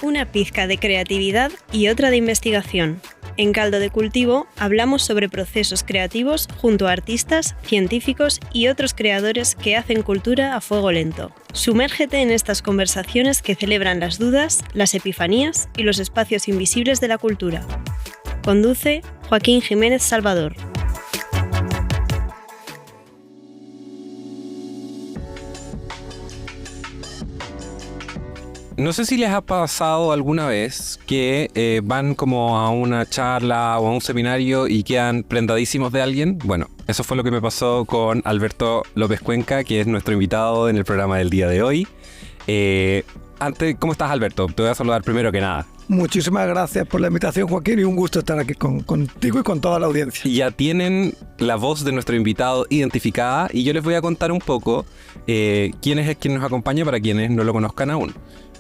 Una pizca de creatividad y otra de investigación. En Caldo de Cultivo hablamos sobre procesos creativos junto a artistas, científicos y otros creadores que hacen cultura a fuego lento. Sumérgete en estas conversaciones que celebran las dudas, las epifanías y los espacios invisibles de la cultura. Conduce Joaquín Jiménez Salvador. No sé si les ha pasado alguna vez que van como a una charla o a un seminario y quedan prendadísimos de alguien. Bueno, eso fue lo que me pasó con Alberto López Cuenca, que es nuestro invitado en el programa del día de hoy. ¿Cómo estás, Alberto? Te voy a saludar primero que nada. Muchísimas gracias por la invitación, Joaquín, y un gusto estar aquí contigo y con toda la audiencia. Ya tienen la voz de nuestro invitado identificada y yo les voy a contar un poco quién es quien nos acompaña para quienes no lo conozcan aún.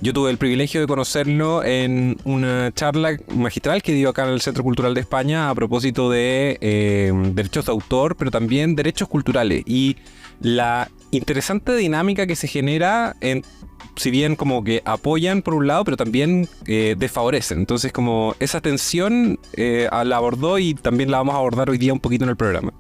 Yo tuve el privilegio de conocerlo en una charla magistral que dio acá en el Centro Cultural de España a propósito de derechos de autor, pero también derechos culturales y la interesante dinámica que se genera si bien como que apoyan por un lado, pero también desfavorecen. Entonces como esa tensión la abordó y también la vamos a abordar hoy día un poquito en el programa.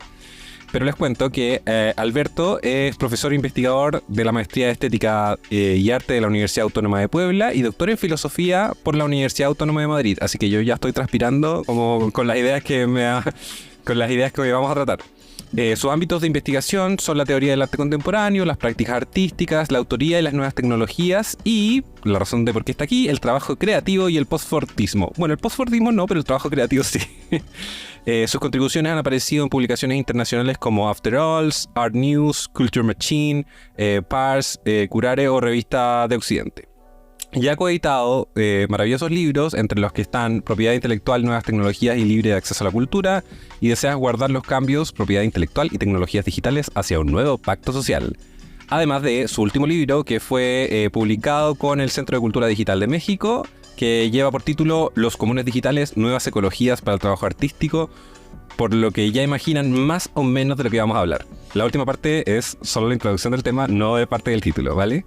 Pero les cuento que Alberto es profesor e investigador de la Maestría de Estética y Arte de la Universidad Autónoma de Puebla y doctor en Filosofía por la Universidad Autónoma de Madrid. Así que yo ya estoy transpirando como con las ideas que hoy vamos a tratar. Sus ámbitos de investigación son la teoría del arte contemporáneo, las prácticas artísticas, la autoría y las nuevas tecnologías y, la razón de por qué está aquí, el trabajo creativo y el postfortismo. Bueno, el postfortismo no, pero el trabajo creativo sí. Sus contribuciones han aparecido en publicaciones internacionales como After Alls, Art News, Culture Machine, Pars, Curare o Revista de Occidente. Ya ha coeditado maravillosos libros, entre los que están Propiedad Intelectual, Nuevas Tecnologías y Libre de Acceso a la Cultura, y Deseas guardar los cambios, Propiedad Intelectual y Tecnologías Digitales hacia un nuevo pacto social. Además de su último libro, que fue publicado con el Centro de Cultura Digital de México, que lleva por título Los Comunes Digitales, Nuevas Ecologías para el Trabajo Artístico, por lo que ya imaginan más o menos de lo que vamos a hablar. La última parte es solo la introducción del tema, no de parte del título, ¿vale?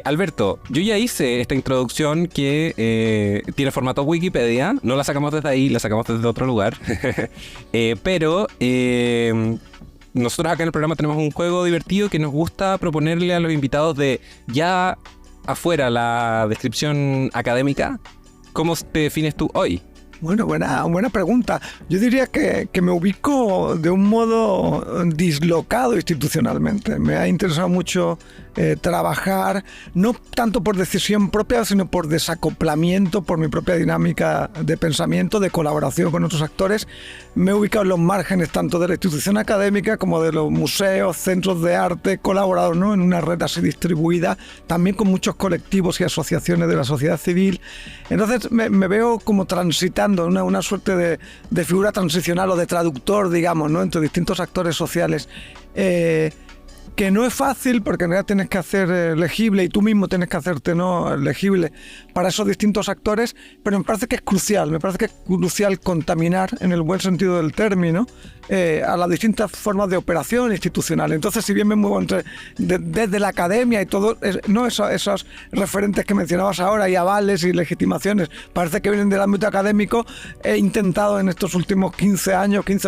Alberto, yo ya hice esta introducción que tiene formato Wikipedia, no la sacamos desde ahí, la sacamos desde otro lugar, pero nosotros acá en el programa tenemos un juego divertido que nos gusta proponerle a los invitados de ya afuera la descripción académica. ¿Cómo te defines tú hoy? Bueno, buena pregunta. Yo diría que me ubico de un modo dislocado institucionalmente. Me ha interesado mucho trabajar, no tanto por decisión propia, sino por desacoplamiento, por mi propia dinámica de pensamiento, de colaboración con otros actores. Me he ubicado en los márgenes tanto de la institución académica como de los museos, centros de arte, he colaborado, ¿no?, en una red así distribuida, también con muchos colectivos y asociaciones de la sociedad civil. Entonces me veo como transitando una suerte de figura transicional o de traductor, digamos, ¿no?, entre distintos actores sociales. Que no es fácil porque en realidad tienes que hacer legible y tú mismo tienes que hacerte, ¿no?, legible para esos distintos actores, pero me parece que es crucial, contaminar en el buen sentido del término a las distintas formas de operación institucional. Entonces, si bien me muevo desde la academia y todo, no esos referentes que mencionabas ahora y avales y legitimaciones, parece que vienen del ámbito académico, he intentado en estos últimos 15,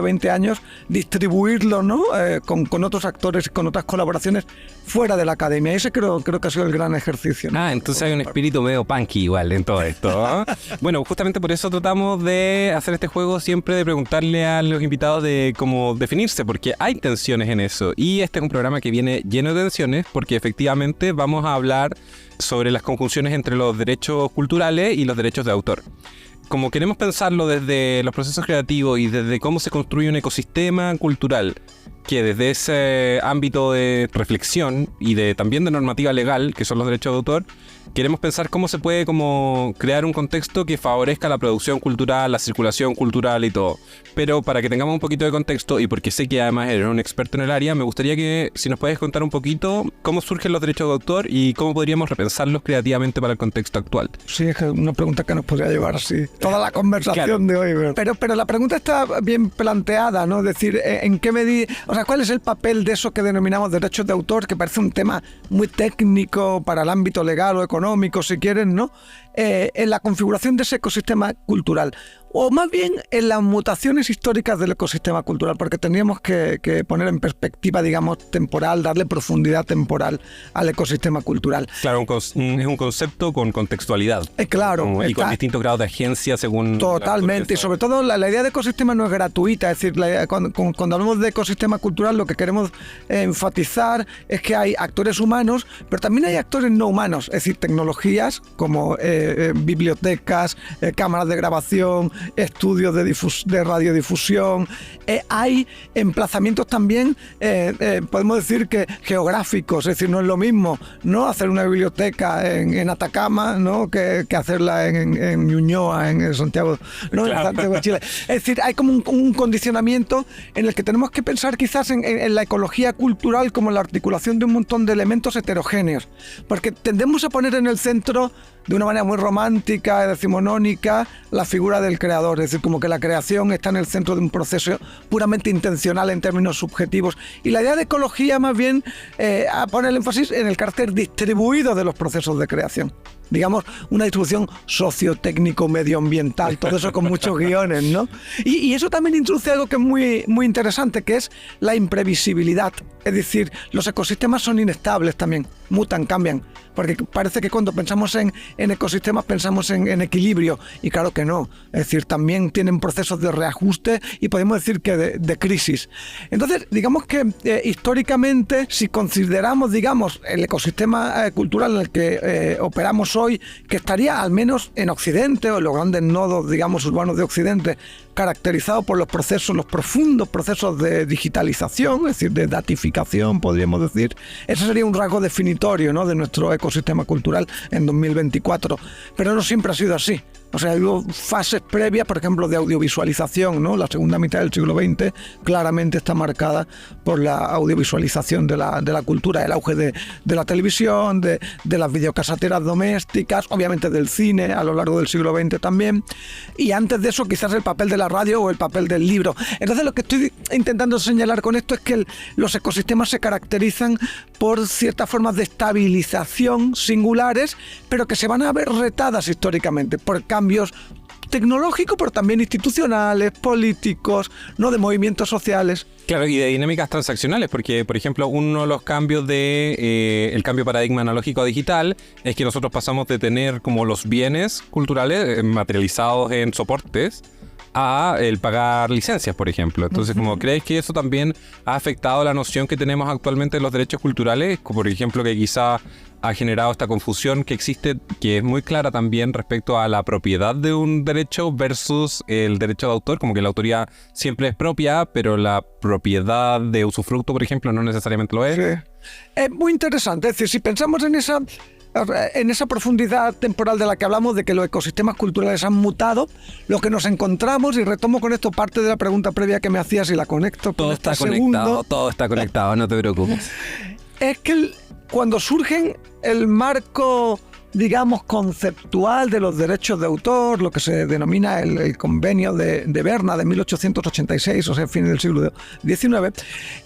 20 años distribuirlo, ¿no?, con otros actores y con otras colaboraciones fuera de la academia. Ese creo que ha sido el gran ejercicio, ¿no? Entonces hay un espíritu medio punky igual en todo esto, ¿no? Bueno, justamente por eso tratamos de hacer este juego siempre de preguntarle a los invitados de cómo definirse, porque hay tensiones en eso. Y este es un programa que viene lleno de tensiones porque efectivamente vamos a hablar sobre las conjunciones entre los derechos culturales y los derechos de autor. Como queremos pensarlo desde los procesos creativos y desde cómo se construye un ecosistema cultural, que desde ese ámbito de reflexión y también de normativa legal, que son los derechos de autor, queremos pensar cómo se puede crear un contexto que favorezca la producción cultural, la circulación cultural y todo. Pero para que tengamos un poquito de contexto, y porque sé que además eres un experto en el área, me gustaría que si nos puedes contar un poquito cómo surgen los derechos de autor y cómo podríamos repensarlos creativamente para el contexto actual. Sí, es una pregunta que nos podría llevar así toda la conversación, claro, de hoy. Pero la pregunta está bien planteada, ¿no? Es decir, ¿en qué medida? O sea, ¿cuál es el papel de eso que denominamos derechos de autor, que parece un tema muy técnico para el ámbito legal o económico, si quieren, ¿no? En la configuración de ese ecosistema cultural, o más bien en las mutaciones históricas del ecosistema cultural, porque tendríamos que poner en perspectiva, digamos, temporal, darle profundidad temporal al ecosistema cultural. Claro, es un concepto con contextualidad. Claro. Y con distintos grados de agencia según... Totalmente, y sobre todo la idea de ecosistema no es gratuita, es decir, cuando hablamos de ecosistema cultural lo que queremos enfatizar es que hay actores humanos, pero también hay actores no humanos, es decir, tecnologías como bibliotecas, cámaras de grabación, estudios de radiodifusión, hay emplazamientos también, podemos decir que geográficos, es decir, no es lo mismo no hacer una biblioteca en Atacama, ¿no? que hacerla en Ñuñoa, en Santiago, ¿no? Claro. En Santiago de Chile. Es decir, hay como un condicionamiento en el que tenemos que pensar quizás en la ecología cultural como la articulación de un montón de elementos heterogéneos, porque tendemos a poner en el centro de una manera muy romántica, decimonónica, la figura del creador, es decir, como que la creación está en el centro de un proceso puramente intencional en términos subjetivos, y la idea de ecología más bien pone el énfasis en el carácter distribuido de los procesos de creación. Digamos, una distribución sociotécnico medioambiental, todo eso con muchos guiones, ¿no? Y eso también introduce algo que es muy, muy interesante, que es la imprevisibilidad. Es decir, los ecosistemas son inestables también, mutan, cambian, porque parece que cuando pensamos en ecosistemas pensamos en equilibrio, y claro que no. Es decir, también tienen procesos de reajuste y podemos decir que de crisis. Entonces, digamos que históricamente, si consideramos, digamos, el ecosistema cultural en el que operamos hoy, que estaría al menos en Occidente o en los grandes nodos, digamos, urbanos de Occidente, caracterizado por los profundos procesos de digitalización, es decir, de datificación, podríamos decir. Ese sería un rasgo definitorio, ¿no?, de nuestro ecosistema cultural en 2024. Pero no siempre ha sido así. O sea, hubo fases previas, por ejemplo, de audiovisualización, ¿no? La segunda mitad del siglo XX claramente está marcada por la audiovisualización de la cultura, el auge de la televisión, de las videocaseteras domésticas, obviamente del cine a lo largo del siglo XX también. Y antes de eso, quizás el papel de la radio o el papel del libro. Entonces, lo que estoy intentando señalar con esto es que los ecosistemas se caracterizan por ciertas formas de estabilización singulares, pero que se van a ver retadas históricamente por cambios tecnológicos, pero también institucionales, políticos, ¿no?, de movimientos sociales. Claro, y de dinámicas transaccionales, porque, por ejemplo, uno de los cambios el cambio paradigma analógico a digital es que nosotros pasamos de tener como los bienes culturales materializados en soportes a el pagar licencias, por ejemplo. Entonces, como ¿crees que eso también ha afectado la noción que tenemos actualmente de los derechos culturales? Como por ejemplo, que quizá ha generado esta confusión que existe, que es muy clara también respecto a la propiedad de un derecho versus el derecho de autor, como que la autoría siempre es propia, pero la propiedad de usufructo, por ejemplo, no necesariamente lo es. Sí. Es muy interesante, es decir, si pensamos en esa profundidad temporal de la que hablamos, de que los ecosistemas culturales han mutado, lo que nos encontramos, y retomo con esto parte de la pregunta previa que me hacías y la conecto con todo está conectado, todo está conectado, no te preocupes. Es que cuando surgen el marco, digamos, conceptual de los derechos de autor, lo que se denomina el convenio de Berna de 1886, o sea, fines del siglo XIX,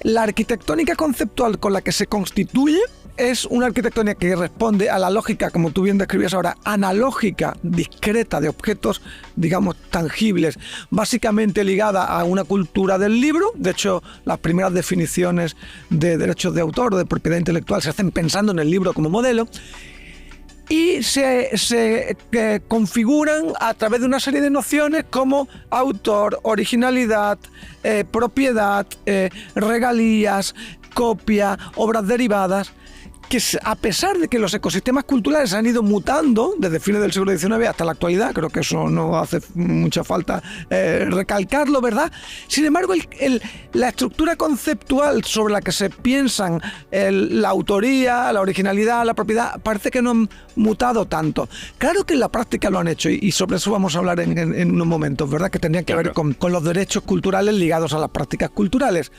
la arquitectónica conceptual con la que se constituye es una arquitectónica que responde a la lógica, como tú bien describías ahora, analógica, discreta, de objetos, digamos, tangibles, básicamente ligada a una cultura del libro. De hecho, las primeras definiciones de derechos de autor o de propiedad intelectual se hacen pensando en el libro como modelo, y se configuran a través de una serie de nociones como autor, originalidad, propiedad, regalías, copia, obras derivadas, que a pesar de que los ecosistemas culturales han ido mutando desde fines del siglo XIX hasta la actualidad, creo que eso no hace mucha falta recalcarlo, ¿verdad? Sin embargo, la estructura conceptual sobre la que se piensan la autoría, la originalidad, la propiedad, parece que no han mutado tanto. Claro que en la práctica lo han hecho, y sobre eso vamos a hablar en unos momentos, ¿verdad? Que tendrían que ver con los derechos culturales ligados a las prácticas culturales.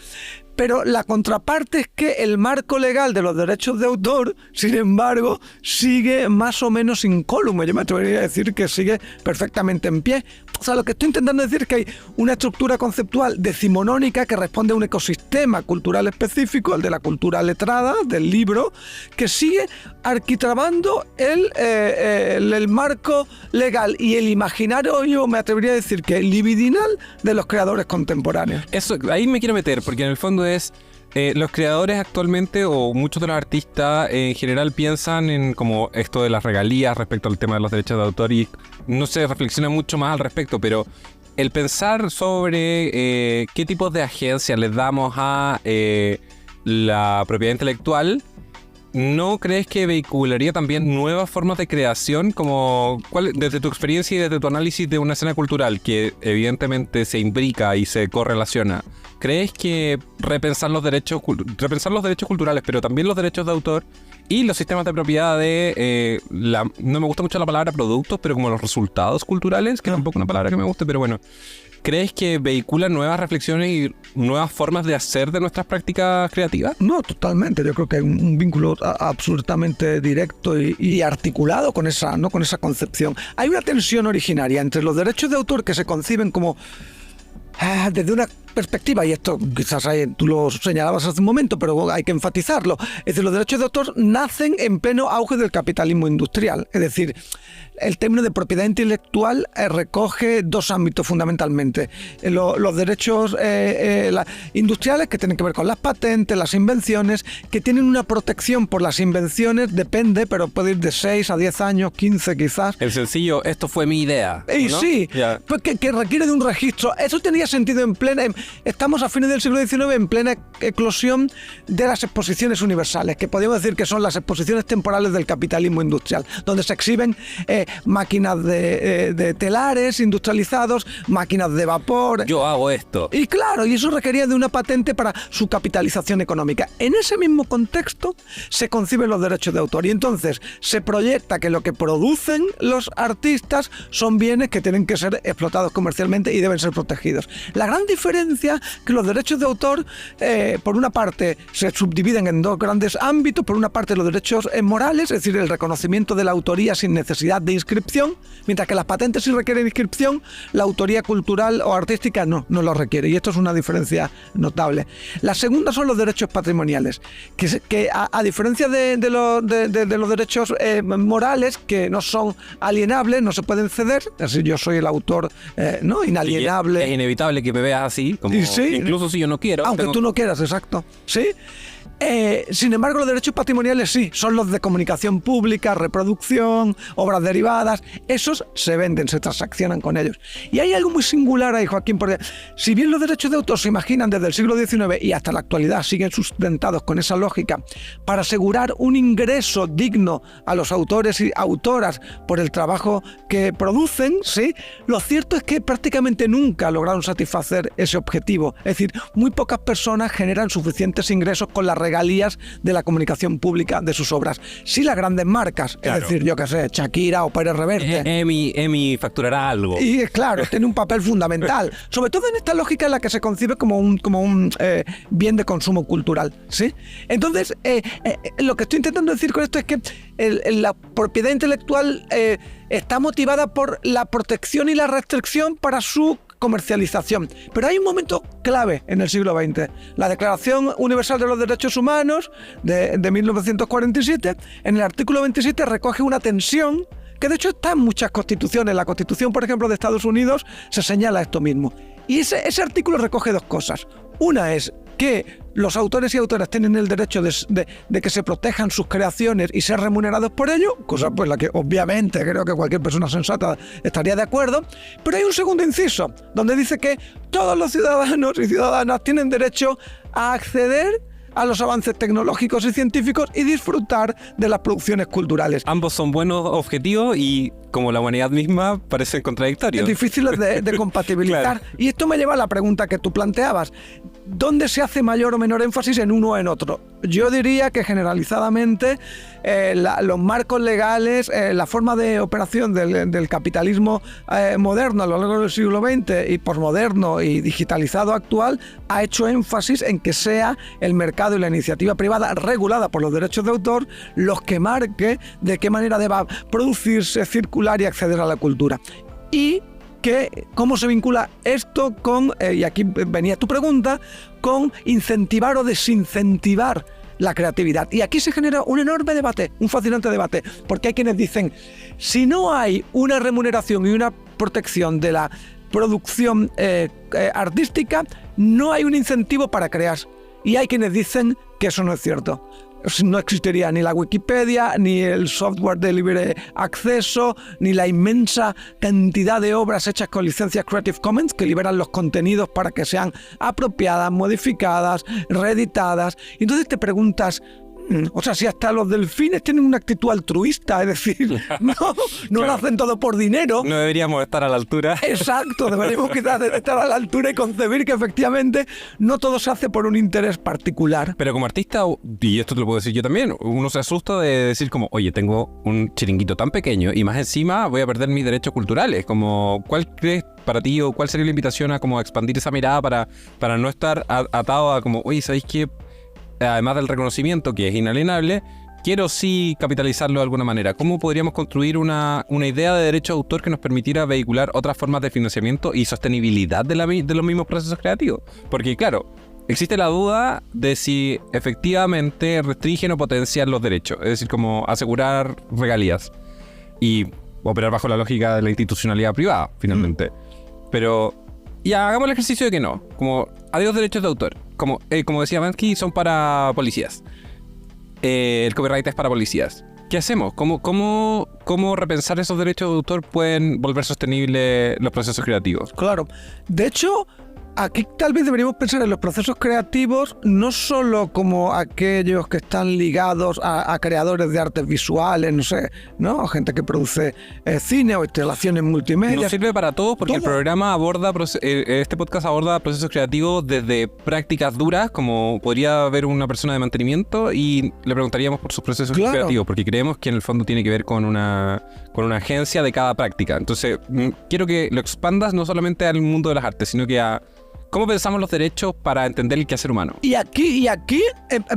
Pero la contraparte es que el marco legal de los derechos de autor, sin embargo, sigue más o menos incólume. Yo me atrevería a decir que sigue perfectamente en pie. O sea, lo que estoy intentando decir es que hay una estructura conceptual decimonónica que responde a un ecosistema cultural específico, el de la cultura letrada, del libro, que sigue arquitrabando el marco legal y el imaginario, yo me atrevería a decir que libidinal de los creadores contemporáneos. Eso, ahí me quiero meter, porque en el fondo es... los creadores actualmente, o muchos de los artistas en general, piensan en como esto de las regalías respecto al tema de los derechos de autor y no se reflexiona mucho más al respecto, pero el pensar sobre qué tipos de agencia les damos a la propiedad intelectual, ¿no crees que vehicularía también nuevas formas de creación? Como, desde tu experiencia y desde tu análisis de una escena cultural que evidentemente se imbrica y se correlaciona, ¿crees que repensar los derechos culturales, pero también los derechos de autor y los sistemas de propiedad de, no me gusta mucho la palabra productos, pero como los resultados culturales, que tampoco es una palabra que me guste, pero bueno, ¿crees que vehiculan nuevas reflexiones y nuevas formas de hacer de nuestras prácticas creativas? No, totalmente. Yo creo que hay un vínculo absolutamente directo y articulado con esa, ¿no? Con esa concepción. Hay una tensión originaria entre los derechos de autor que se conciben como desde una perspectiva, y esto quizás tú lo señalabas hace un momento, pero hay que enfatizarlo, es decir, los derechos de autor nacen en pleno auge del capitalismo industrial, es decir, el término de propiedad intelectual recoge dos ámbitos fundamentalmente. Los derechos industriales, que tienen que ver con las patentes, las invenciones, que tienen una protección por las invenciones, depende, pero puede ir de 6 a 10 años, 15 quizás. El sencillo, esto fue mi idea, y ¿no? Sí, Yeah. Pues que requiere de un registro. Eso tenía sentido estamos a fines del siglo XIX en plena eclosión de las exposiciones universales, que podríamos decir que son las exposiciones temporales del capitalismo industrial, donde se exhiben máquinas de telares industrializados, máquinas de vapor. Yo hago esto. Y claro, y eso requería de una patente para su capitalización económica. En ese mismo contexto se conciben los derechos de autor y entonces se proyecta que lo que producen los artistas son bienes que tienen que ser explotados comercialmente y deben ser protegidos. La gran diferencia es que los derechos de autor, por una parte, se subdividen en dos grandes ámbitos. Por una parte, los derechos morales, es decir, el reconocimiento de la autoría sin necesidad de inscripción, mientras que las patentes sí requieren inscripción, la autoría cultural o artística no lo requiere, y esto es una diferencia notable. La segunda son los derechos patrimoniales, que a diferencia de los derechos morales, que no son alienables, no se pueden ceder, es decir, yo soy el autor ¿no? inalienable. Es inevitable que me veas así, como, sí, incluso si yo no quiero. Aunque tú no quieras, exacto. ¿Sí? Sin embargo, los derechos patrimoniales sí, son los de comunicación pública, reproducción, obras derivadas. Esos se venden, se transaccionan con ellos. Y hay algo muy singular ahí, Joaquín, porque si bien los derechos de autor se imaginan desde el siglo XIX y hasta la actualidad siguen sustentados con esa lógica para asegurar un ingreso digno a los autores y autoras por el trabajo que producen, ¿sí? Lo cierto es que prácticamente nunca lograron satisfacer ese objetivo. Es decir, muy pocas personas generan suficientes ingresos con las regalías de la comunicación pública de sus obras. Sí, las grandes marcas, claro. Es decir, yo qué sé, Shakira o Pérez Reverte. Emi facturará algo. Y claro, tiene un papel fundamental, sobre todo en esta lógica en la que se concibe como un bien de consumo cultural, ¿sí? Entonces, lo que estoy intentando decir con esto es que la propiedad intelectual está motivada por la protección y la restricción para su comercialización. Pero hay un momento clave en el siglo XX. La Declaración Universal de los Derechos Humanos de 1947, en el artículo 27 recoge una tensión que de hecho está en muchas constituciones. La Constitución, por ejemplo, de Estados Unidos se señala esto mismo. Y ese artículo recoge dos cosas. Una es que los autores y autoras tienen el derecho de que se protejan sus creaciones y ser remunerados por ello, cosa pues la que obviamente creo que cualquier persona sensata estaría de acuerdo, pero hay un segundo inciso, donde dice que todos los ciudadanos y ciudadanas tienen derecho a acceder a los avances tecnológicos y científicos y disfrutar de las producciones culturales. Ambos son buenos objetivos y, como la humanidad misma, parecen contradictorios. Difíciles de compatibilizar. Claro. Y esto me lleva a la pregunta que tú planteabas. ¿Dónde se hace mayor o menor énfasis en uno o en otro? Yo diría que generalizadamente los marcos legales, la forma de operación del capitalismo moderno a lo largo del siglo XX y posmoderno y digitalizado actual ha hecho énfasis en que sea el mercado y la iniciativa privada regulada por los derechos de autor los que marque de qué manera deba producirse, circular y acceder a la cultura. Y ¿Cómo se vincula esto con, y aquí venía tu pregunta, con incentivar o desincentivar la creatividad? Y aquí se genera un enorme debate, un fascinante debate, porque hay quienes dicen, si no hay una remuneración y una protección de la producción artística, no hay un incentivo para crear. Y hay quienes dicen que eso no es cierto. No existiría ni la Wikipedia, ni el software de libre acceso, ni la inmensa cantidad de obras hechas con licencias Creative Commons que liberan los contenidos para que sean apropiadas, modificadas, reeditadas. Y entonces te preguntas, o sea, si hasta los delfines tienen una actitud altruista, es decir, no claro, lo hacen todo por dinero. No deberíamos estar a la altura. Exacto, deberíamos quizás estar a la altura y concebir que efectivamente no todo se hace por un interés particular. Pero como artista, y esto te lo puedo decir yo también, uno se asusta de decir como, oye, tengo un chiringuito tan pequeño y más encima voy a perder mis derechos culturales. Como, ¿cuál crees para ti o cuál sería la invitación a como expandir esa mirada para no estar atado a como, oye, ¿sabéis qué? Además del reconocimiento, que es inalienable, quiero sí capitalizarlo de alguna manera. ¿Cómo podríamos construir una idea de derecho de autor que nos permitiera vehicular otras formas de financiamiento y sostenibilidad de los mismos procesos creativos? Porque claro, existe la duda de si efectivamente restringen o potencian los derechos, es decir, como asegurar regalías y operar bajo la lógica de la institucionalidad privada, finalmente. Pero ya hagamos el ejercicio de que no, como adiós derechos de autor. Como decía Bansky, son para policías. El copyright es para policías. ¿Qué hacemos? ¿Cómo repensar esos derechos de autor pueden volver sostenibles los procesos creativos? Claro. De hecho, aquí tal vez deberíamos pensar en los procesos creativos no solo como aquellos que están ligados a creadores de artes visuales, no sé, ¿no? Gente que produce cine o instalaciones multimedia. Nos sirve para todos porque el programa aborda, este podcast aborda procesos creativos desde prácticas duras, como podría haber una persona de mantenimiento y le preguntaríamos por sus procesos creativos, porque creemos que en el fondo tiene que ver con una agencia de cada práctica. Entonces, quiero que lo expandas no solamente al mundo de las artes, sino que a ¿cómo pensamos los derechos para entender el quehacer humano? Y aquí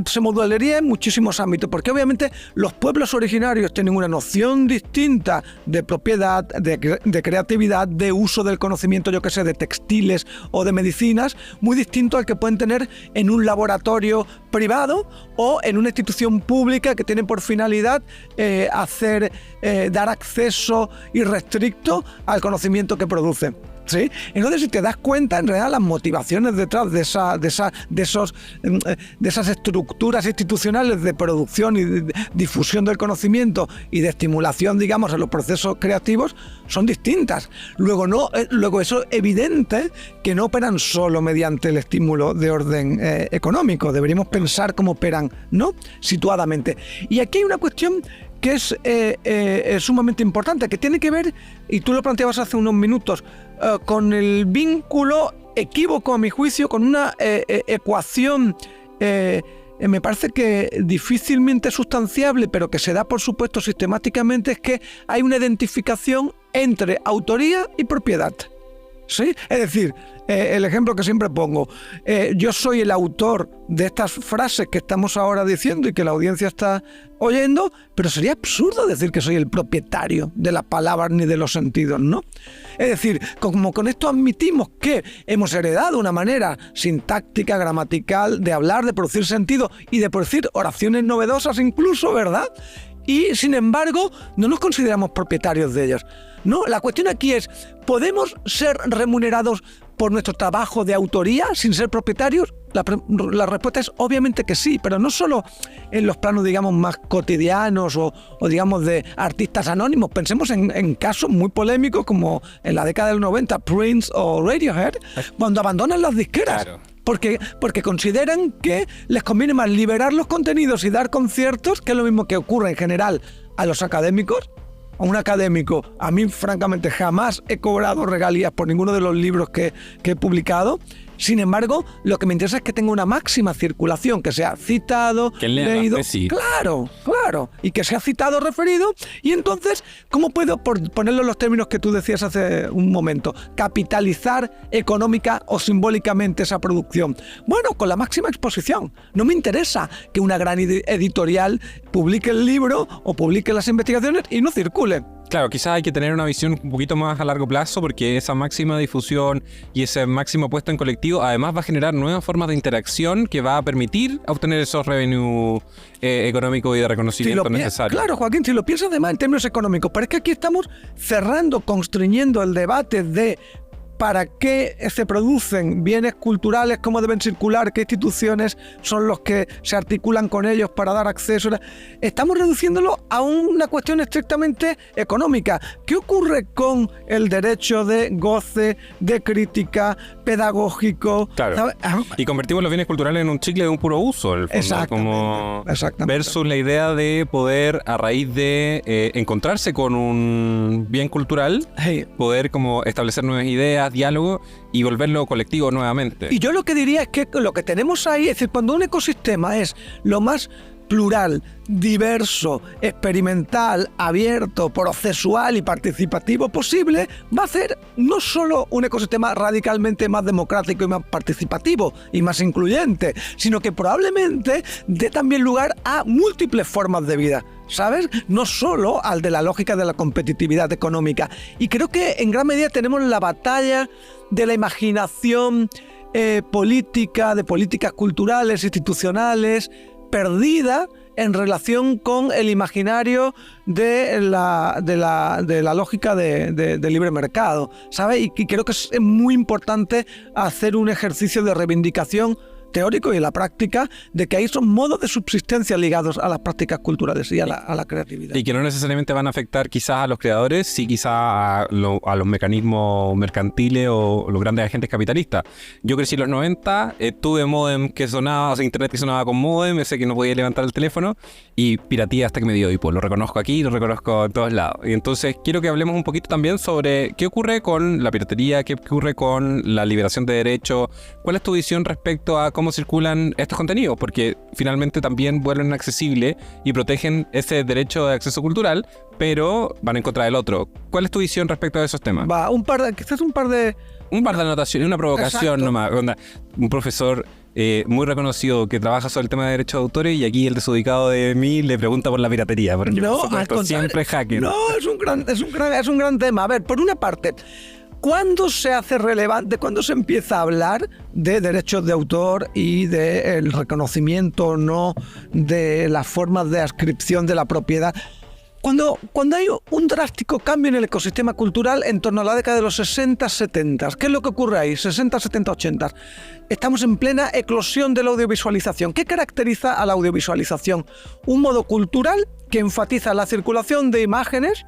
se modularía en muchísimos ámbitos, porque obviamente los pueblos originarios tienen una noción distinta de propiedad, de creatividad, de uso del conocimiento, yo que sé, de textiles o de medicinas, muy distinto al que pueden tener en un laboratorio privado o en una institución pública que tiene por finalidad dar acceso irrestricto al conocimiento que produce. ¿Sí? Entonces, si te das cuenta, en realidad las motivaciones detrás de esas estructuras institucionales de producción y de difusión del conocimiento y de estimulación, digamos, en los procesos creativos son distintas. Luego eso es evidente que no operan solo mediante el estímulo de orden económico. Deberíamos pensar cómo operan, ¿no? Situadamente. Y aquí hay una cuestión que es sumamente importante, que tiene que ver, y tú lo planteabas hace unos minutos, con el vínculo equívoco, a mi juicio, con una ecuación, me parece que difícilmente sustanciable, pero que se da, por supuesto, sistemáticamente, es que hay una identificación entre autoría y propiedad. ¿Sí? Es decir, el ejemplo que siempre pongo, yo soy el autor de estas frases que estamos ahora diciendo y que la audiencia está oyendo, pero sería absurdo decir que soy el propietario de las palabras ni de los sentidos, ¿no? Es decir, como con esto admitimos que hemos heredado una manera sintáctica, gramatical, de hablar, de producir sentido y de producir oraciones novedosas incluso, ¿verdad? Y, sin embargo, no nos consideramos propietarios de ellas. No, la cuestión aquí es, ¿podemos ser remunerados por nuestro trabajo de autoría sin ser propietarios? La respuesta es obviamente que sí, pero no solo en los planos, digamos, más cotidianos o digamos, de artistas anónimos. Pensemos en casos muy polémicos como en la década del 90, Prince o Radiohead, cuando abandonan las disqueras. Claro. Porque consideran que les conviene más liberar los contenidos y dar conciertos, que es lo mismo que ocurre en general a los académicos. A un académico, a mí francamente jamás he cobrado regalías por ninguno de los libros que he publicado. Sin embargo, lo que me interesa es que tenga una máxima circulación, que sea citado, que leído. Sí. Claro. Y que sea citado, referido. Y entonces, ¿cómo puedo, por ponerlo en los términos que tú decías hace un momento, capitalizar económica o simbólicamente esa producción? Bueno, con la máxima exposición. No me interesa que una gran editorial publique el libro o publique las investigaciones y no circule. Claro, quizás hay que tener una visión un poquito más a largo plazo porque esa máxima difusión y ese máximo puesto en colectivo además va a generar nuevas formas de interacción que va a permitir obtener esos revenues económicos y de reconocimiento necesarios. Claro, Joaquín, si lo piensas además en términos económicos, pero es que aquí estamos cerrando, constriñendo el debate de para qué se producen bienes culturales, cómo deben circular, qué instituciones son los que se articulan con ellos para dar acceso. Estamos reduciéndolo a una cuestión estrictamente económica. ¿Qué ocurre con el derecho de goce, de crítica, pedagógico? Claro. Y convertimos los bienes culturales en un chicle de un puro uso, en el fondo. Exactamente. Versus la idea de poder, a raíz de encontrarse con un bien cultural, poder como establecer nuevas ideas, diálogo y volverlo colectivo nuevamente. Y yo lo que diría es que lo que tenemos ahí, es decir, cuando un ecosistema es lo más plural, diverso, experimental, abierto, procesual y participativo posible, va a ser no solo un ecosistema radicalmente más democrático y más participativo y más incluyente, sino que probablemente dé también lugar a múltiples formas de vida, ¿sabes? No solo al de la lógica de la competitividad económica. Y creo que en gran medida tenemos la batalla de la imaginación política, de políticas culturales, institucionales, perdida en relación con el imaginario de la lógica de libre mercado, ¿sabes? Y creo que es muy importante hacer un ejercicio de reivindicación teórico y en la práctica de que ahí son modos de subsistencia ligados a las prácticas culturales y a la creatividad. Y que no necesariamente van a afectar quizás a los creadores, sí quizás a los mecanismos mercantiles o los grandes agentes capitalistas. Yo crecí en los 90, tuve módem que sonaba, o sea, internet que sonaba con módem, ese que no podía levantar el teléfono, y pirateé hasta que me dio hipo. Lo reconozco aquí, lo reconozco en todos lados. Y entonces quiero que hablemos un poquito también sobre qué ocurre con la piratería, qué ocurre con la liberación de derechos. ¿Cuál es tu visión respecto a cómo circulan estos contenidos? Porque finalmente también vuelven accesibles y protegen ese derecho de acceso cultural, pero van en contra del otro. ¿Cuál es tu visión respecto a esos temas? Quizás un par de anotaciones, una provocación nomás. Un profesor muy reconocido que trabaja sobre el tema de derechos de autores y aquí el desubicado de mí le pregunta por la piratería. Porque no, siempre hacker. No, es un gran tema. A ver, por una parte, ¿cuándo se hace relevante, cuándo se empieza a hablar de derechos de autor y del reconocimiento o no de las formas de adscripción de la propiedad? Cuando hay un drástico cambio en el ecosistema cultural en torno a la década de los 60, 70. ¿Qué es lo que ocurre ahí? 60, 70, 80. Estamos en plena eclosión de la audiovisualización. ¿Qué caracteriza a la audiovisualización? Un modo cultural que enfatiza la circulación de imágenes,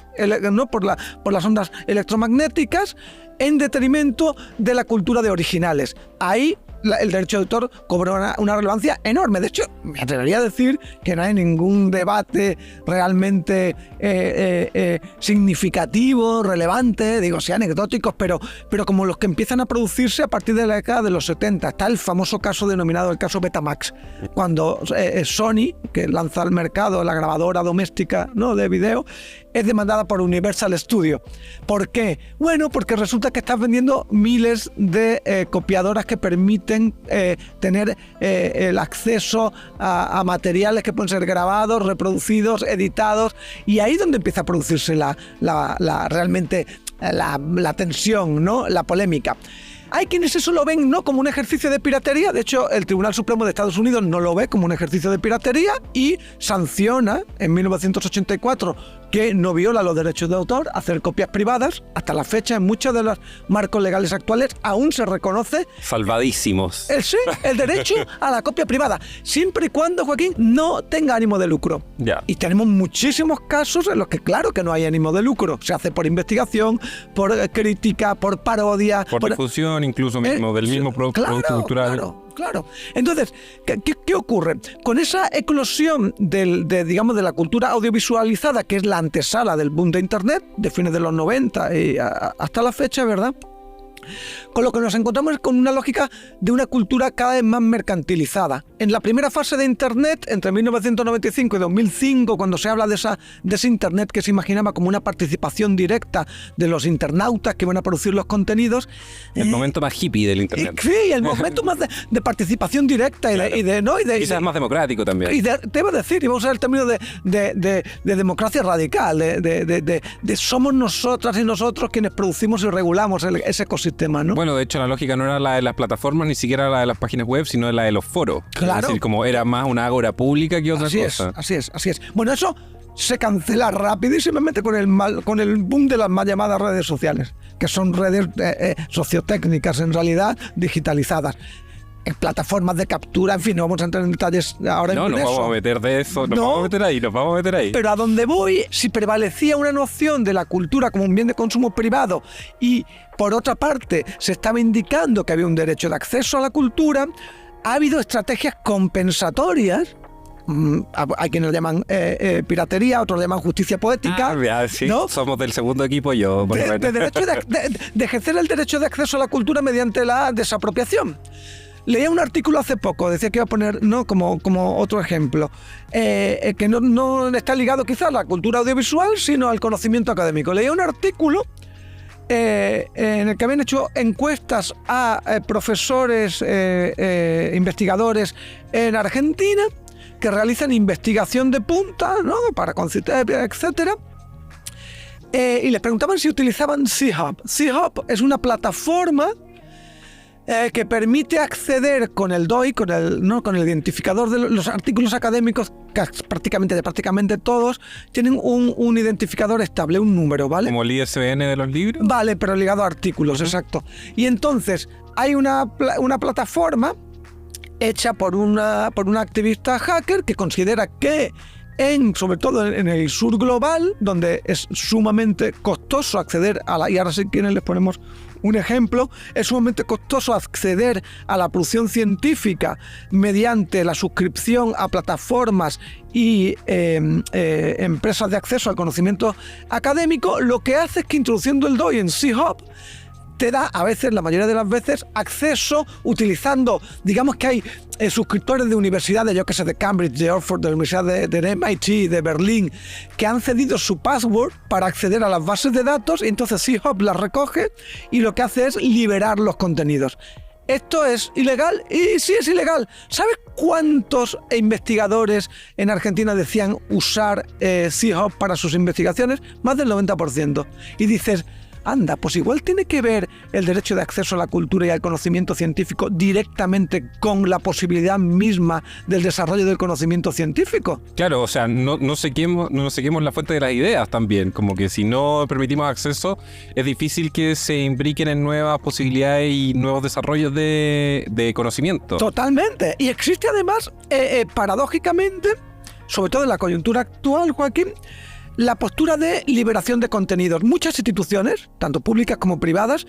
¿no? por las ondas electromagnéticas, en detrimento de la cultura de originales. Ahí el derecho de autor cobra una relevancia enorme. De hecho, me atrevería a decir que no hay ningún debate realmente significativo, relevante, digo, sí anecdóticos, pero como los que empiezan a producirse a partir de la década de los 70. Está el famoso caso denominado el caso Betamax, cuando Sony, que lanza al mercado la grabadora doméstica, ¿no?, de video, es demandada por Universal Studios. ¿Por qué? Bueno, porque resulta que estás vendiendo miles de copiadoras que permiten tener el acceso a materiales que pueden ser grabados, reproducidos, editados, y ahí es donde empieza a producirse realmente la tensión, ¿no?, la polémica. Hay quienes eso lo ven no como un ejercicio de piratería. De hecho, el Tribunal Supremo de Estados Unidos no lo ve como un ejercicio de piratería y sanciona en 1984 que no viola los derechos de autor hacer copias privadas. Hasta la fecha, en muchos de los marcos legales actuales, aún se reconoce salvadísimos el derecho a la copia privada, siempre y cuando, Joaquín, no tenga ánimo de lucro. Y tenemos muchísimos casos en los que claro que no hay ánimo de lucro. Se hace por investigación, por crítica, por parodia, por difusión incluso mismo del mismo producto cultural. Claro. Entonces, ¿qué ocurre? Con esa eclosión digamos, de la cultura audiovisualizada, que es la antesala del boom de Internet, de fines de los 90 y hasta la fecha, ¿verdad? Con lo que nos encontramos con una lógica de una cultura cada vez más mercantilizada. En la primera fase de Internet, entre 1995 y 2005, cuando se habla de ese Internet que se imaginaba como una participación directa de los internautas que van a producir los contenidos. El momento más hippie del Internet. Sí, el momento más de participación directa quizás más democrático también. Y te iba a decir, y vamos a usar el término de democracia radical, de somos nosotras y nosotros quienes producimos y regulamos ese ecosistema, ¿no? Bueno, de hecho la lógica no era la de las plataformas, ni siquiera la de las páginas web, sino la de los foros. Claro. Es decir, como era más una ágora pública que otra cosa. Así es. Bueno, eso se cancela rapidísimamente con el boom de las más llamadas redes sociales, que son redes sociotécnicas, en realidad, digitalizadas. En plataformas de captura, en fin, no vamos a entrar en detalles ahora en eso. No, nos vamos a meter de eso, nos vamos a meter ahí. Pero a donde voy, si prevalecía una noción de la cultura como un bien de consumo privado y, por otra parte, se estaba indicando que había un derecho de acceso a la cultura, ha habido estrategias compensatorias. Hay quienes lo llaman piratería, otros lo llaman justicia poética. Sí, ¿no? Somos del segundo equipo yo. Por de ejercer el derecho de acceso a la cultura mediante la desapropiación. Leía un artículo hace poco, decía que iba a poner, ¿no?, como otro ejemplo, que no está ligado quizás a la cultura audiovisual, sino al conocimiento académico. Leía un artículo en el que habían hecho encuestas a profesores, investigadores en Argentina, que realizan investigación de punta, ¿no?, para concitar, etcétera. Y les preguntaban si utilizaban Sci-Hub. Sci-Hub es una plataforma que permite acceder con el DOI, con el identificador de los artículos académicos, que prácticamente todos tienen un identificador estable, un número, ¿vale? Como el ISBN de los libros. Vale, pero ligado a artículos, exacto. Y entonces hay una plataforma hecha por una activista hacker que considera que sobre todo en el sur global, donde es sumamente costoso acceder y ahora si quieren les ponemos un ejemplo, es sumamente costoso acceder a la producción científica mediante la suscripción a plataformas y empresas de acceso al conocimiento académico. Lo que hace es que introduciendo el DOI en Sci-Hub te da a veces, la mayoría de las veces, acceso utilizando, digamos que hay suscriptores de universidades, yo que sé, de Cambridge, de Oxford, de la Universidad de MIT, de Berlín, que han cedido su password para acceder a las bases de datos, y entonces Sci-Hub las recoge y lo que hace es liberar los contenidos. ¿Esto es ilegal? Y sí es ilegal. ¿Sabes cuántos investigadores en Argentina decían usar Sci-Hub para sus investigaciones? Más del 90%. Y dices, anda, pues igual tiene que ver el derecho de acceso a la cultura y al conocimiento científico directamente con la posibilidad misma del desarrollo del conocimiento científico. Claro, o sea, no seguimos la fuente de las ideas también, como que si no permitimos acceso, es difícil que se imbriquen en nuevas posibilidades y nuevos desarrollos de conocimiento. Totalmente. Y existe además, paradójicamente, sobre todo en la coyuntura actual, Joaquín, la postura de liberación de contenidos. Muchas instituciones, tanto públicas como privadas,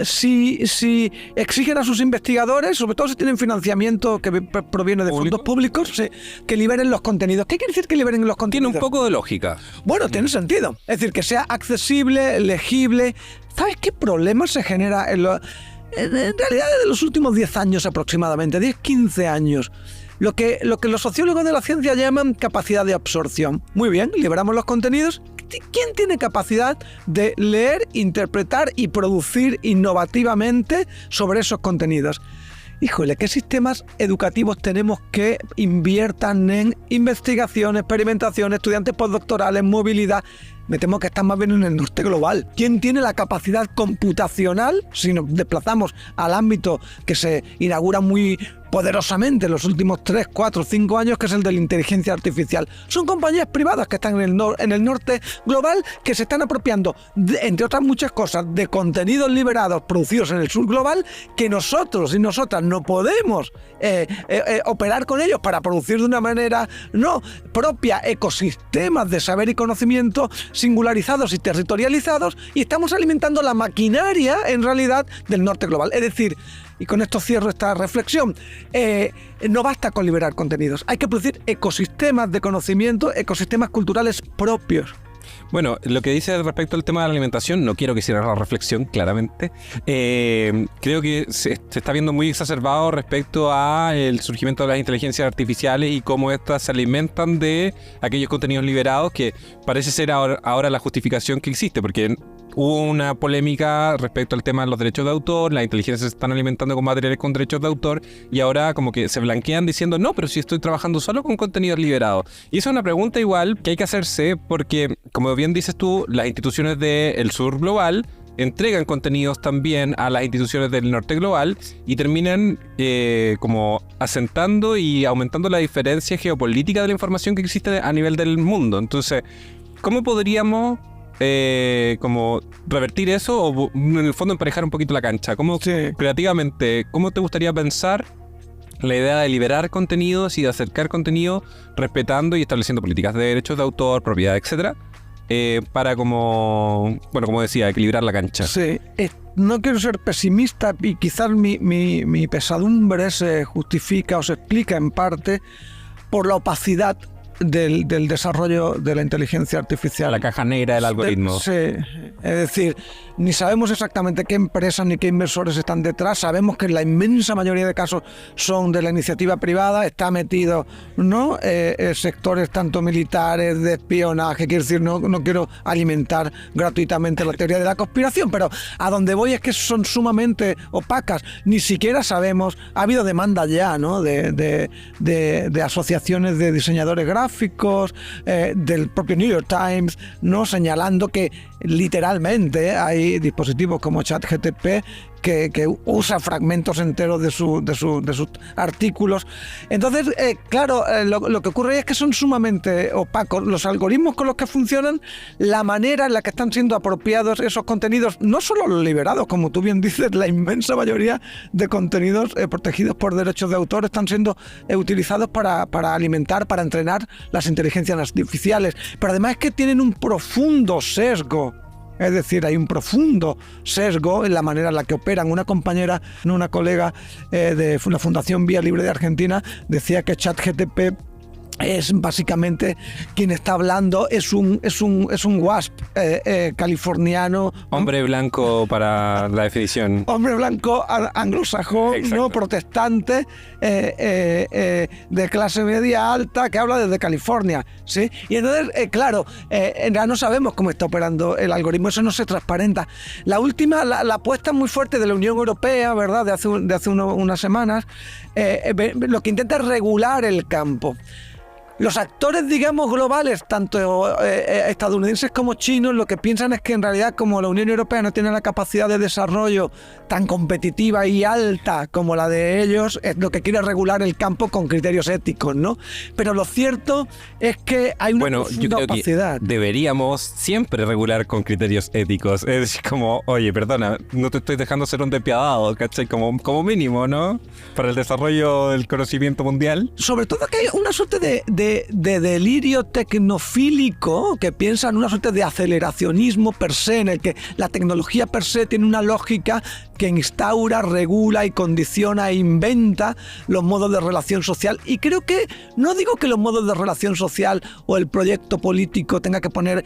si exigen a sus investigadores, sobre todo si tienen financiamiento que proviene de fondos públicos, que liberen los contenidos. ¿Qué quiere decir que liberen los contenidos? Tiene un poco de lógica. Bueno, tiene sentido. Es decir, que sea accesible, legible. ¿Sabes qué problema se genera en realidad de los últimos 10 años aproximadamente, 10-15 años? Lo que los sociólogos de la ciencia llaman capacidad de absorción. Muy bien, liberamos los contenidos. ¿Quién tiene capacidad de leer, interpretar y producir innovativamente sobre esos contenidos? Híjole, ¿qué sistemas educativos tenemos que inviertan en investigación, experimentación, estudiantes postdoctorales, movilidad? Me temo que están más bien en el norte global. ¿Quién tiene la capacidad computacional, si nos desplazamos al ámbito que se inaugura muy poderosamente en los últimos 3, 4, 5 años, que es el de la inteligencia artificial? Son compañías privadas que están en el norte global, que se están apropiando, entre otras muchas cosas, de contenidos liberados producidos en el sur global, que nosotros y nosotras no podemos operar con ellos para producir de una manera no propia ecosistemas de saber y conocimiento singularizados y territorializados, y estamos alimentando la maquinaria, en realidad, del norte global. Es decir, y con esto cierro esta reflexión, no basta con liberar contenidos, hay que producir ecosistemas de conocimiento, ecosistemas culturales propios, Bueno, lo que dice respecto al tema de la alimentación, no quiero que cierre la reflexión, claramente. Creo que se está viendo muy exacerbado respecto a el surgimiento de las inteligencias artificiales y cómo estas se alimentan de aquellos contenidos liberados, que parece ser ahora la justificación que existe, porque hubo una polémica respecto al tema de los derechos de autor, las inteligencias se están alimentando con materiales con derechos de autor y ahora como que se blanquean diciendo no, pero si estoy trabajando solo con contenidos liberados. Y esa es una pregunta igual que hay que hacerse porque, como bien dices tú, las instituciones del sur global entregan contenidos también a las instituciones del norte global y terminan como asentando y aumentando la diferencia geopolítica de la información que existe a nivel del mundo. Entonces, ¿cómo podríamos como revertir eso o en el fondo emparejar un poquito la cancha? ¿Cómo creativamente, cómo te gustaría pensar la idea de liberar contenidos y de acercar contenido respetando y estableciendo políticas de derechos de autor, propiedad, etcétera, para como decía, equilibrar la cancha? Sí, no quiero ser pesimista y quizás mi pesadumbre se justifica o se explica en parte por la opacidad del desarrollo de la inteligencia artificial. La caja negra del algoritmo. Sí, es decir, ni sabemos exactamente qué empresas ni qué inversores están detrás. Sabemos que en la inmensa mayoría de casos son de la iniciativa privada. Está metido, ¿no? Sectores tanto militares, de espionaje. Quiero decir, no quiero alimentar gratuitamente la teoría de la conspiración, pero a donde voy es que son sumamente opacas. Ni siquiera sabemos, ha habido demanda ya, ¿no? de asociaciones de diseñadores gráficos, del propio New York Times, ¿no? Señalando que literalmente hay dispositivos como ChatGPT que usa fragmentos enteros de sus artículos. Entonces, claro, lo que ocurre es que son sumamente opacos los algoritmos con los que funcionan, la manera en la que están siendo apropiados esos contenidos, no solo los liberados, como tú bien dices, la inmensa mayoría de contenidos protegidos por derechos de autor están siendo utilizados para alimentar, para entrenar las inteligencias artificiales, pero además es que tienen un profundo sesgo. Es decir, hay un profundo sesgo en la manera en la que operan. Una compañera, una colega de la Fundación Vía Libre de Argentina decía que ChatGPT es básicamente quien está hablando, es un WASP californiano. Hombre blanco para la definición. Hombre blanco anglosajón, no protestante, de clase media alta, que habla desde California, ¿sí? Y entonces, claro, ya no sabemos cómo está operando el algoritmo, eso no se transparenta. La última, la apuesta muy fuerte de la Unión Europea, ¿verdad?, de hace unas semanas, lo que intenta es regular el campo. Los actores, digamos, globales, tanto estadounidenses como chinos, lo que piensan es que en realidad, como la Unión Europea no tiene la capacidad de desarrollo tan competitiva y alta como la de ellos, es lo que quiere regular el campo con criterios éticos, ¿no? Pero lo cierto es que hay una profunda opacidad. Que deberíamos siempre regular con criterios éticos. Es decir, como, oye, perdona, no te estoy dejando ser un despiadado, ¿cachai? Como mínimo, ¿no? Para el desarrollo del conocimiento mundial. Sobre todo que hay una suerte de delirio tecnofílico que piensa en una suerte de aceleracionismo per se, en el que la tecnología per se tiene una lógica que instaura, regula y condiciona e inventa los modos de relación social. Y creo que, no digo que los modos de relación social o el proyecto político tenga que poner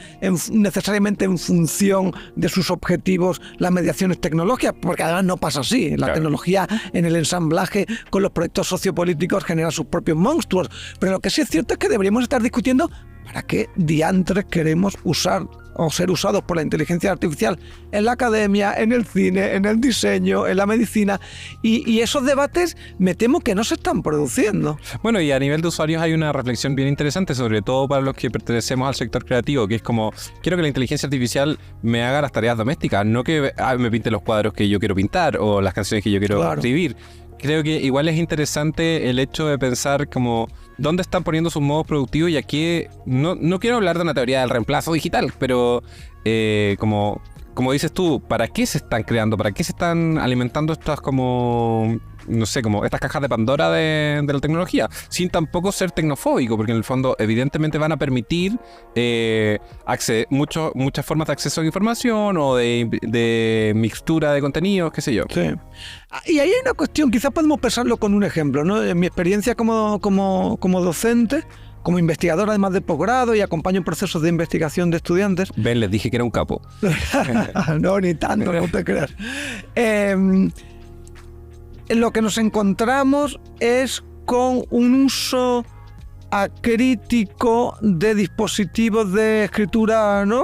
necesariamente en función de sus objetivos las mediaciones tecnológicas, porque además no pasa así. La tecnología en el ensamblaje con los proyectos sociopolíticos genera sus propios monstruos. Pero lo que sí es cierto es que deberíamos estar discutiendo para qué diantres queremos usar o ser usados por la inteligencia artificial en la academia, en el cine, en el diseño, en la medicina, y esos debates me temo que no se están produciendo. Bueno, y a nivel de usuarios hay una reflexión bien interesante, sobre todo para los que pertenecemos al sector creativo, que es como, quiero que la inteligencia artificial me haga las tareas domésticas, no que me pinte los cuadros que yo quiero pintar o las canciones que yo quiero escribir. Creo que igual es interesante el hecho de pensar como dónde están poniendo sus modos productivos, y aquí no quiero hablar de una teoría del reemplazo digital, pero como dices tú, ¿para qué se están creando? ¿Para qué se están alimentando estas como estas cajas de Pandora de la tecnología? Sin tampoco ser tecnofóbico, porque en el fondo evidentemente van a permitir muchas formas de acceso a información o de mixtura de contenidos, qué sé yo. Sí. Y ahí hay una cuestión, quizás podemos pensarlo con un ejemplo, ¿no? En mi experiencia como docente, como investigador además de posgrado y acompaño procesos de investigación de estudiantes. Ven, les dije que era un capo. No, ni tanto, no te creas. Lo que nos encontramos es con un uso acrítico de dispositivos de escritura, ¿no?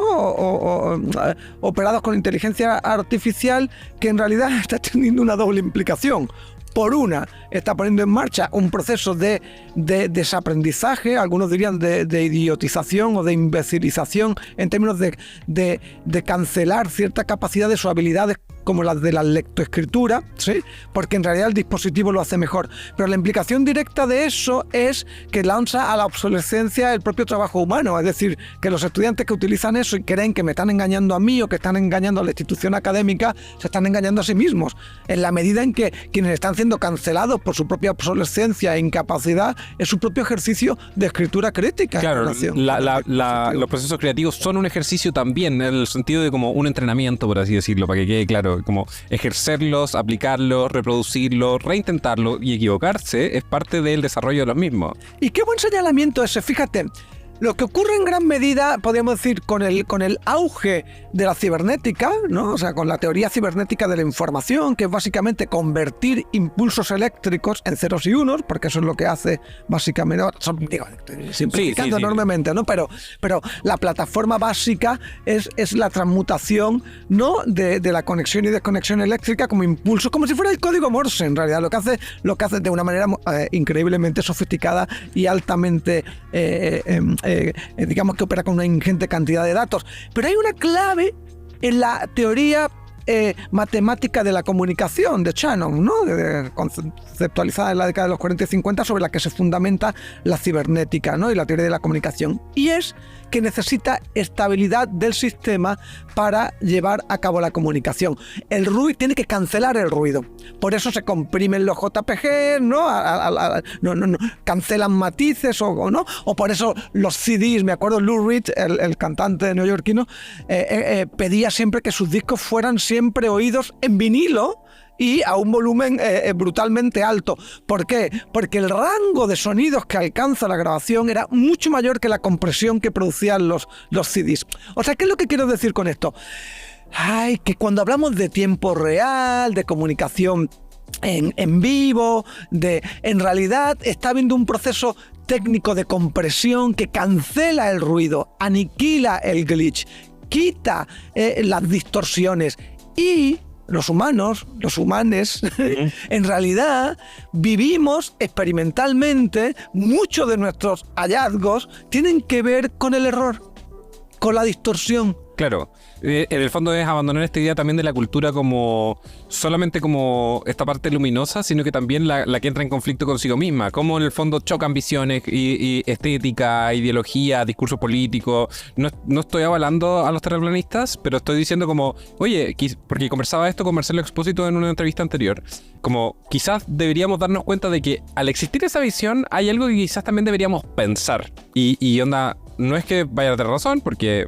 Operados con inteligencia artificial, que en realidad está teniendo una doble implicación. Por una, está poniendo en marcha un proceso de desaprendizaje, algunos dirían de idiotización o de imbecilización, en términos de cancelar cierta capacidad de sus habilidades como las de la lectoescritura, ¿sí? Porque en realidad el dispositivo lo hace mejor. Pero la implicación directa de eso es que lanza a la obsolescencia el propio trabajo humano. Es decir, que los estudiantes que utilizan eso y creen que me están engañando a mí o que están engañando a la institución académica, se están engañando a sí mismos. En la medida en que quienes están siendo cancelados por su propia obsolescencia e incapacidad es su propio ejercicio de escritura crítica. Claro, los procesos creativos son un ejercicio también, en el sentido de como un entrenamiento, por así decirlo, para que quede claro. Como ejercerlos, aplicarlos, reproducirlos, reintentarlos y equivocarse es parte del desarrollo de los mismos. Y qué buen señalamiento ese, fíjate. Lo que ocurre en gran medida, podríamos decir, con el auge de la cibernética, ¿no? O sea, con la teoría cibernética de la información, que es básicamente convertir impulsos eléctricos en ceros y unos, porque eso es lo que hace básicamente, digo, simplificando enormemente, ¿no? Pero la plataforma básica es la transmutación, ¿no? de la conexión y desconexión eléctrica como impulso, como si fuera el código Morse, en realidad, lo que hace de una manera increíblemente sofisticada y altamente digamos que opera con una ingente cantidad de datos. Pero hay una clave en la teoría matemática de la comunicación de Shannon, ¿no? Conceptualizada en la década de los 40 y 50, sobre la que se fundamenta la cibernética, ¿no? Y la teoría de la comunicación. Y es que necesita estabilidad del sistema para llevar a cabo la comunicación. El ruido tiene que cancelar el ruido. Por eso se comprimen los JPG, ¿no? Cancelan matices o no. O por eso los CDs, me acuerdo Lou Reed, el cantante neoyorquino, pedía siempre que sus discos fueran siempre oídos en vinilo y a un volumen brutalmente alto. ¿Por qué? Porque el rango de sonidos que alcanza la grabación era mucho mayor que la compresión que producían los CDs. O sea, ¿qué es lo que quiero decir con esto? Que cuando hablamos de tiempo real, de comunicación en vivo, en realidad está habiendo un proceso técnico de compresión que cancela el ruido, aniquila el glitch, quita las distorsiones y los humanos, en realidad vivimos experimentalmente, muchos de nuestros hallazgos tienen que ver con el error, con la distorsión. Claro, en el fondo es abandonar esta idea también de la cultura como solamente como esta parte luminosa, sino que también la que entra en conflicto consigo misma, como en el fondo chocan visiones y estética, ideología, discurso político. No estoy avalando a los terraplanistas, pero estoy diciendo como, oye, porque conversaba esto con Marcelo Expósito en una entrevista anterior, como quizás deberíamos darnos cuenta de que al existir esa visión hay algo que quizás también deberíamos pensar. Y onda, no es que vaya a tener razón, porque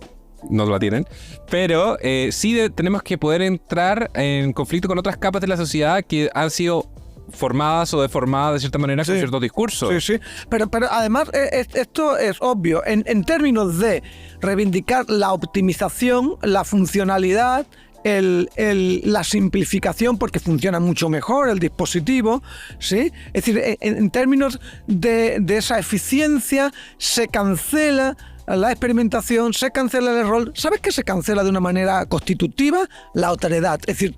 no la tienen, pero sí tenemos que poder entrar en conflicto con otras capas de la sociedad que han sido formadas o deformadas de cierta manera con ciertos discursos. Sí. Pero además esto es obvio en términos de reivindicar la optimización, la funcionalidad, la simplificación, porque funciona mucho mejor el dispositivo, ¿sí? Es decir, en términos de esa eficiencia se cancela la experimentación, se cancela el error. ¿Sabes qué se cancela de una manera constitutiva? La otredad. Es decir,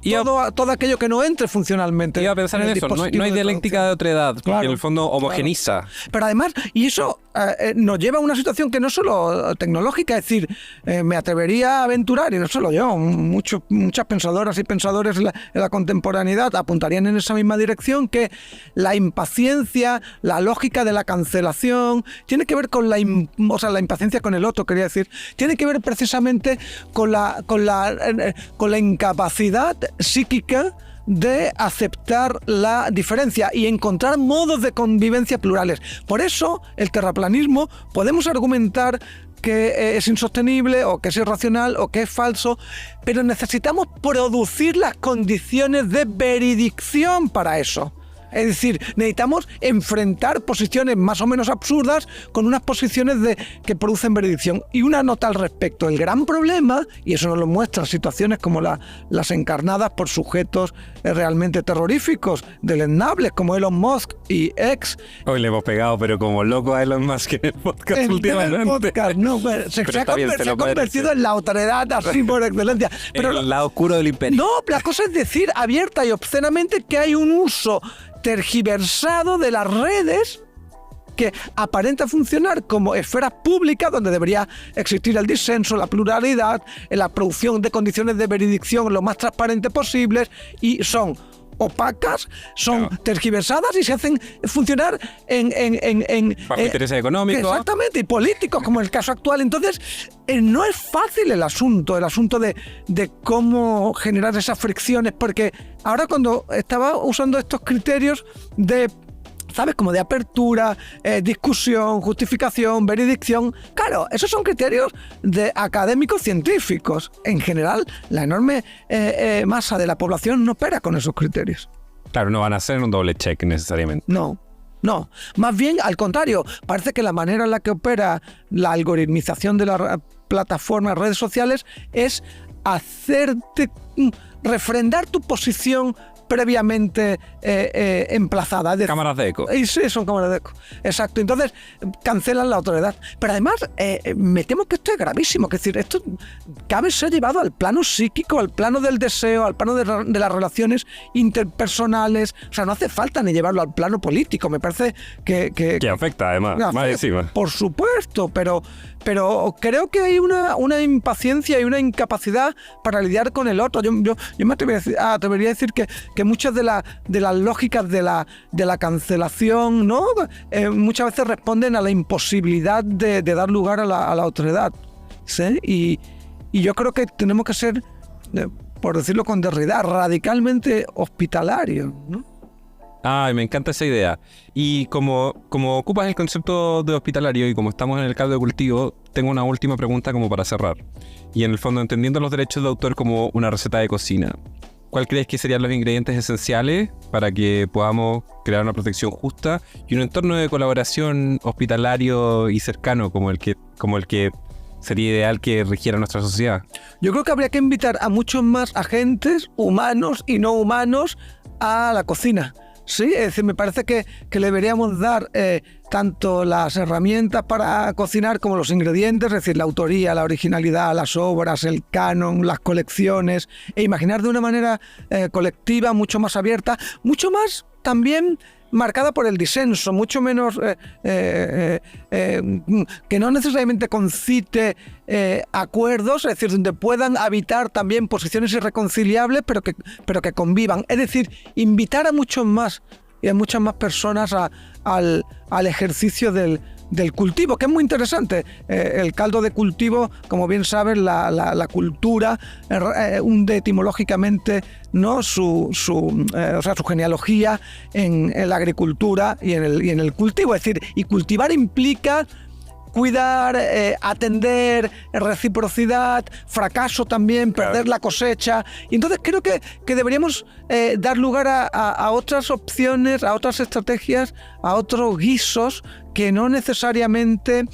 todo aquello que no entre funcionalmente. Iba a pensar en eso. No hay dialéctica de otredad, porque en el fondo homogeniza. Claro. Pero además, y eso nos lleva a una situación que no es solo tecnológica, es decir, me atrevería a aventurar, y no solo yo, muchas pensadoras y pensadores en la contemporaneidad apuntarían en esa misma dirección, que la impaciencia, la lógica de la cancelación, tiene que ver con la impaciencia con el otro, quería decir, tiene que ver precisamente con la incapacidad psíquica de aceptar la diferencia y encontrar modos de convivencia plurales. Por eso, el terraplanismo podemos argumentar que es insostenible o que es irracional o que es falso, pero necesitamos producir las condiciones de veridicción para eso. Es decir, necesitamos enfrentar posiciones más o menos absurdas con unas posiciones que producen veredicción. Y una nota al respecto. El gran problema, y eso nos lo muestran situaciones como las encarnadas por sujetos realmente terroríficos, deleznables, como Elon Musk y X. Hoy le hemos pegado, pero como loco a Elon Musk en el podcast últimamente. El podcast, no, se ha convertido en la autoridad así por excelencia. Pero el lado oscuro del imperio. No, la cosa es decir abierta y obscenamente que hay un uso tergiversado de las redes que aparenta funcionar como esferas públicas donde debería existir el disenso, la pluralidad, la producción de condiciones de veredicción lo más transparentes posibles, y son opacas, son tergiversadas y se hacen funcionar bajo intereses económicos. Exactamente, y políticos, como el caso actual. Entonces, no es fácil el asunto de cómo generar esas fricciones, porque ahora cuando estaba usando estos criterios de, ¿sabes? Como de apertura, discusión, justificación, veredicción. Claro, esos son criterios de académicos científicos. En general, la enorme masa de la población no opera con esos criterios. Claro, no van a hacer un doble check necesariamente. No. Más bien, al contrario, parece que la manera en la que opera la algoritmización de las plataformas, redes sociales, es hacerte refrendar tu posición previamente emplazada. Es decir, cámaras de eco. Sí, son cámaras de eco. Exacto. Entonces, cancelan la autoridad. Pero además, me temo que esto es gravísimo. Es decir, esto cabe ser llevado al plano psíquico, al plano del deseo, al plano de las relaciones interpersonales. O sea, no hace falta ni llevarlo al plano político. Me parece que afecta, además, más encima. Por supuesto, pero creo que hay una impaciencia y una incapacidad para lidiar con el otro. Yo me atrevería a decir que muchas de las lógicas de la cancelación, ¿no? Muchas veces responden a la imposibilidad de dar lugar a la autoridad, ¿sí? Y yo creo que tenemos que ser, por decirlo con Derrida, radicalmente hospitalarios, ¿no? Ay, me encanta esa idea. Y como ocupas el concepto de hospitalario y como estamos en el caldo de cultivo, tengo una última pregunta como para cerrar. Y en el fondo, entendiendo los derechos de autor como una receta de cocina, ¿cuál crees que serían los ingredientes esenciales para que podamos crear una protección justa y un entorno de colaboración hospitalario y cercano como el que sería ideal que rigiera nuestra sociedad? Yo creo que habría que invitar a muchos más agentes humanos y no humanos a la cocina. Sí, es decir, me parece que le deberíamos dar tanto las herramientas para cocinar como los ingredientes, es decir, la autoría, la originalidad, las obras, el canon, las colecciones, e imaginar de una manera colectiva, mucho más abierta, mucho más también marcada por el disenso, mucho menos que no necesariamente concite acuerdos, es decir, donde puedan habitar también posiciones irreconciliables, pero que convivan. Es decir, invitar a muchos más y a muchas más personas al ejercicio del cultivo, que es muy interesante. El caldo de cultivo, como bien sabes, la cultura hunde etimológicamente, ¿no? su genealogía en la agricultura y en el cultivo. Es decir, y cultivar implica cuidar, atender, reciprocidad, fracaso también, perder la cosecha. Y entonces creo que deberíamos dar lugar a otras opciones, a otras estrategias, a otros guisos que no necesariamente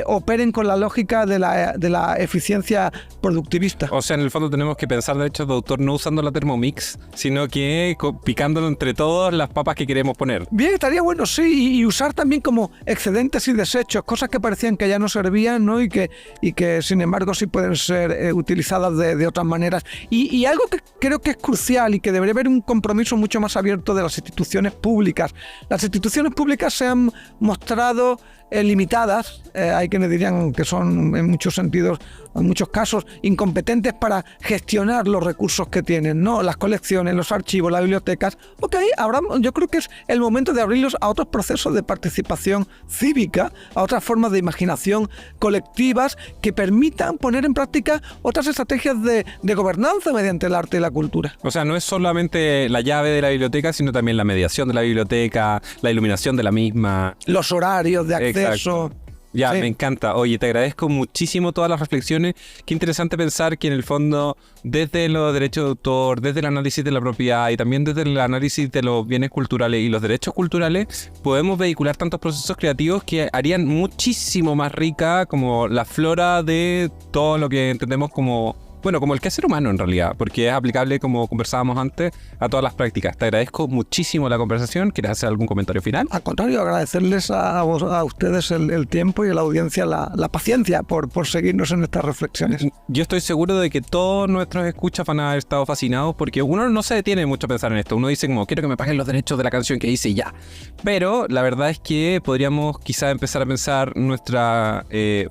operen con la lógica de la eficiencia productivista. O sea, en el fondo tenemos que pensar derechos de autor no usando la Thermomix, sino que picándolo entre todos las papas que queremos poner. Bien, estaría bueno, sí, y usar también como excedentes y desechos, cosas que parecían que ya no servían, ¿no? y que sin embargo sí pueden ser utilizadas de otras maneras. Y algo que creo que es crucial y que debería haber un compromiso mucho más abierto de las instituciones públicas. Las instituciones públicas se han mostrado limitadas, hay quienes dirían que son en muchos sentidos, en muchos casos, incompetentes para gestionar los recursos que tienen, ¿no? Las colecciones, los archivos, las bibliotecas. Ok, ahora yo creo que es el momento de abrirlos a otros procesos de participación cívica, a otras formas de imaginación colectivas que permitan poner en práctica otras estrategias de gobernanza mediante el arte y la cultura. O sea, no es solamente la llave de la biblioteca, sino también la mediación de la biblioteca, la iluminación de la misma. Los horarios de acceso. Exacto. Ya, Sí. me encanta. Oye, te agradezco muchísimo todas las reflexiones. Qué interesante pensar que en el fondo, desde los derechos de autor, desde el análisis de la propiedad y también desde el análisis de los bienes culturales y los derechos culturales, podemos vehicular tantos procesos creativos que harían muchísimo más rica como la flora de todo lo que entendemos como... Bueno, como el quehacer humano en realidad, porque es aplicable, como conversábamos antes, a todas las prácticas. Te agradezco muchísimo la conversación. ¿Quieres hacer algún comentario final? Al contrario, agradecerles a ustedes el tiempo y a la audiencia la paciencia por seguirnos en estas reflexiones. Yo estoy seguro de que todos nuestros escuchas van a haber estado fascinados porque uno no se detiene mucho a pensar en esto. Uno dice como, quiero que me paguen los derechos de la canción que hice y ya. Pero la verdad es que podríamos quizá empezar a pensar nuestra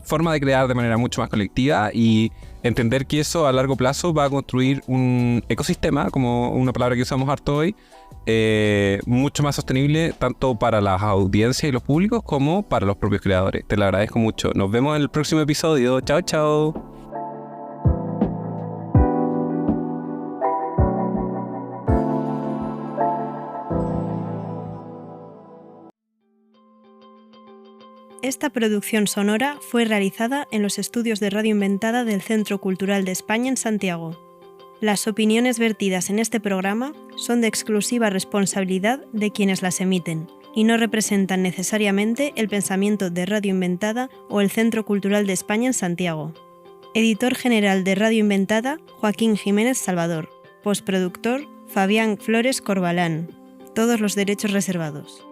forma de crear de manera mucho más colectiva y entender que eso a largo plazo va a construir un ecosistema, como una palabra que usamos harto hoy, mucho más sostenible tanto para las audiencias y los públicos como para los propios creadores. Te lo agradezco mucho. Nos vemos en el próximo episodio. Chao, chao. Esta producción sonora fue realizada en los estudios de Radio Inventada del Centro Cultural de España en Santiago. Las opiniones vertidas en este programa son de exclusiva responsabilidad de quienes las emiten y no representan necesariamente el pensamiento de Radio Inventada o el Centro Cultural de España en Santiago. Editor general de Radio Inventada, Joaquín Jiménez Salvador. Postproductor, Fabián Flores Corbalán. Todos los derechos reservados.